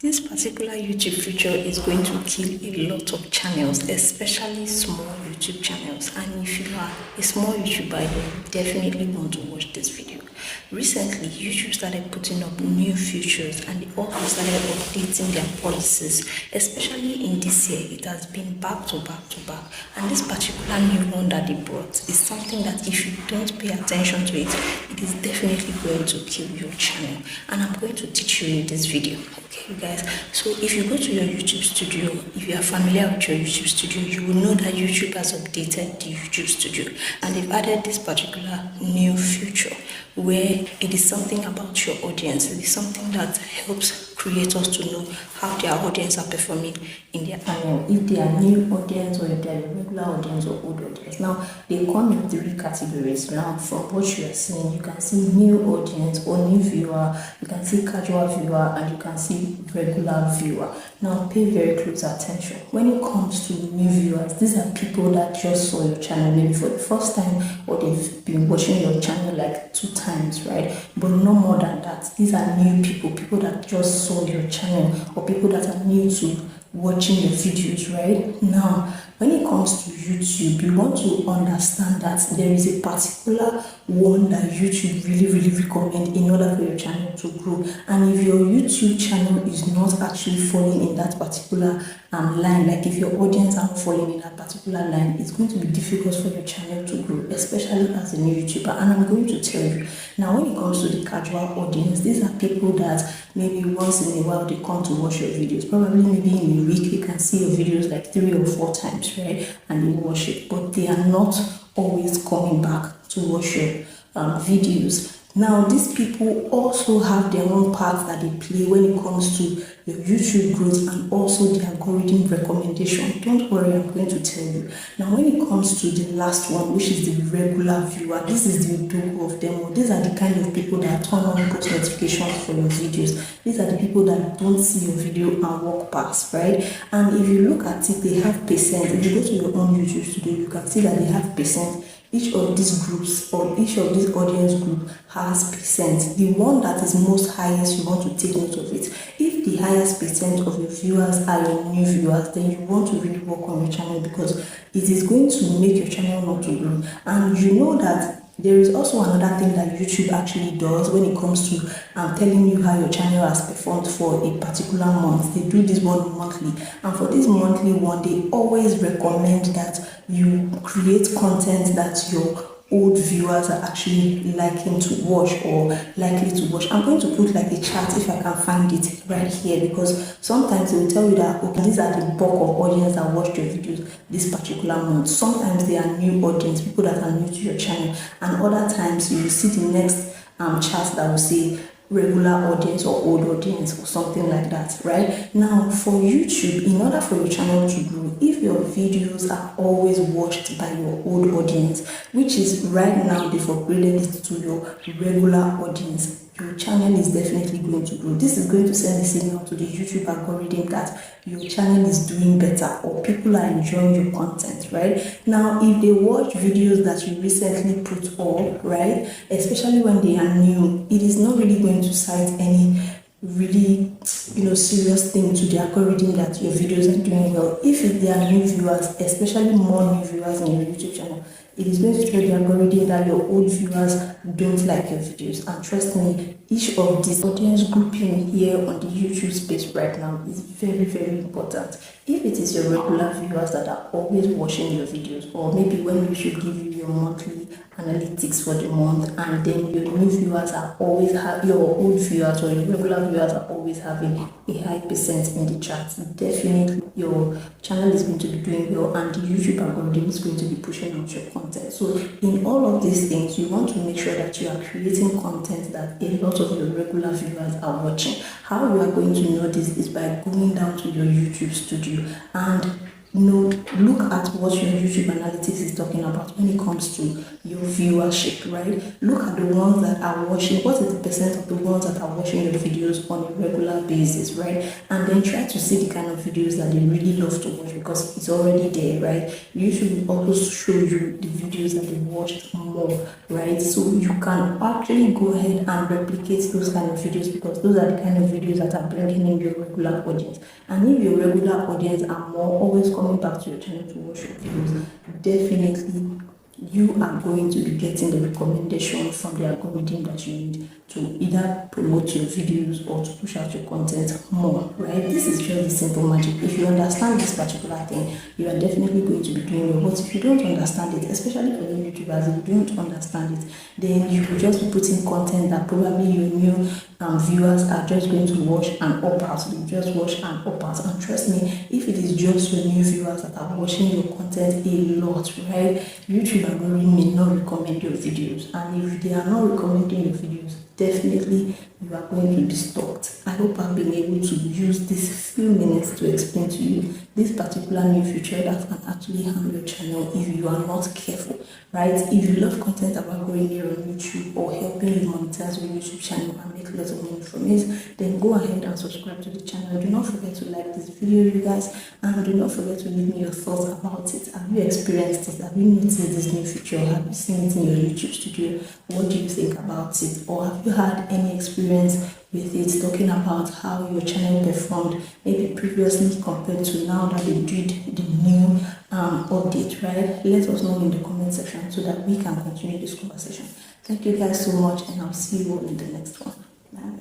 This particular YouTube feature is going to kill a lot of channels, especially small YouTube channels. And if you are a small YouTuber, you definitely want to watch this video. Recently, YouTube started putting up new features and they also started updating their policies. Especially in this year, it has been back to back to back. And this particular new one that they brought is something that if you don't pay attention to it, it is definitely going to kill your channel. And I'm going to teach you in this video. Okay, you guys. So if you go to your YouTube studio, if you are familiar with your YouTube studio, you will know that YouTube has updated the YouTube studio and they've added this particular new feature where it is something about your audience. It is something that helps creators to know how their audience are performing in their channel, if they are new audience or if they are a regular audience or old audience. Now they come in 3 categories. Now from what you are seeing, you can see new audience or new viewer, you can see casual viewer, and you can see regular viewer. Now pay very close attention. When it comes to new viewers, these are people that just saw your channel maybe for the first time, or they've been watching your channel like 2 times, right? But no more than that. These are new people that just saw your channel, or people that are new to watching your videos. Right now, when it comes to YouTube, you want to understand that there is a particular one that YouTube really recommend in order for your channel to grow. And if your YouTube channel is not actually falling in that particular line, like if your audience are falling in that particular line, it's going to be difficult for your channel to grow, especially as a new YouTuber. And I'm going to tell you now, when it comes to the casual audience, these are people that maybe once in a while they come to watch your videos. Probably maybe in a week you can see your videos like 3 or 4 times, right? And they watch it, but they are not always coming back to watch your videos. Now, these people also have their own part that they play when it comes to your YouTube growth and also the algorithm recommendation. Don't worry, I'm going to tell you. Now, when it comes to the last one, which is the regular viewer, this is the dogo of them. These are the kind of people that turn on post notifications for your videos. These are the people that don't see your video and walk past, right? And if you look at it, they have percent. If you go to your own YouTube studio, you can see that they have percent. Each of these groups or each of these audience group has percent. The one that is most highest, you want to take note of it. If the highest percent of your viewers are your new viewers, then you want to really work on your channel, because it is going to make your channel not to grow. And you know that there is also another thing that YouTube actually does when it comes to telling you how your channel has performed for a particular month. They do this one monthly, and for this monthly one, they always recommend that you create content that your old viewers are actually liking to watch or likely to watch. I'm going to put like a chart if I can find it right here, because sometimes they will tell you that, okay, these are the bulk of audience that watched your videos this particular month. Sometimes they are new audience, people that are new to your channel, and other times you will see the next chart that will say regular audience or old audience or something like that. Right now, for YouTube, in order for your channel to grow, if your videos are always watched by your old audience, which is right now they've upgraded it to your regular audience, your channel is definitely going to grow. This is going to send a signal to the YouTube algorithm that your channel is doing better or people are enjoying your content. Right now, if they watch videos that you recently put up, right, especially when they are new, it is not really going to cite any really serious thing to the algorithm that your videos are doing well. If they are new viewers, especially more new viewers in your YouTube channel, it is going to tell the algorithm that your old viewers don't like your videos. And trust me, each of these audience grouping here on the YouTube space right now is very important. If it is your regular viewers that are always watching your videos, or maybe when YouTube give you your monthly analytics for the month, and then your new viewers are always your old viewers or your regular viewers are always having a high percent in the charts, definitely your channel is going to be doing well and the YouTube algorithm is going to be pushing out your content. So in all of these things, you want to make sure that you are creating content that a lot of your regular viewers are watching. How you are going to know this is by going down to your YouTube studio and look at what your YouTube analytics is talking about when it comes to your viewership, right? Look at the ones that are watching. What is the percent of the ones that are watching your videos on a regular basis, right? And then try to see the kind of videos that they really love to watch, because it's already there, right? YouTube will also show you the videos that they watched more, right? So you can actually go ahead and replicate those kind of videos, because those are the kind of videos that are bringing in your regular audience. And if your regular audience are more always coming back to your channel to watch your videos, definitely you are going to be getting the recommendation from the algorithm that you need to either promote your videos or to push out your content more, right? This is just the simple magic. If you understand this particular thing, you are definitely going to be doing well. But if you don't understand it, especially for the YouTubers, if you don't understand it, then you will just be putting content that probably your new viewers are just going to watch and opt out. They just watch and opt out. And trust me, if it is just your new viewers that are watching your content a lot, right, YouTube algorithm may not recommend your videos. And if they are not recommending your videos, definitely you are going to be stalked. I hope I've been able to use these few minutes to explain to you this particular new feature that can actually harm your channel if you are not careful, right? If you love content about growing here on YouTube or helping you monetize your YouTube channel and make lots of money from it, then go ahead and subscribe to the channel. Do not forget to like this video, you guys, and do not forget to leave me your thoughts about it. Have you experienced it? Have you noticed this new feature? Have you seen it in your YouTube studio? What do you think about it? Or have you had any experience with it, talking about how your channel performed maybe previously compared to now that they did the new update, right? Let us know in the comment section so that we can continue this conversation. Thank you guys so much, and I'll see you all in the next one. Bye.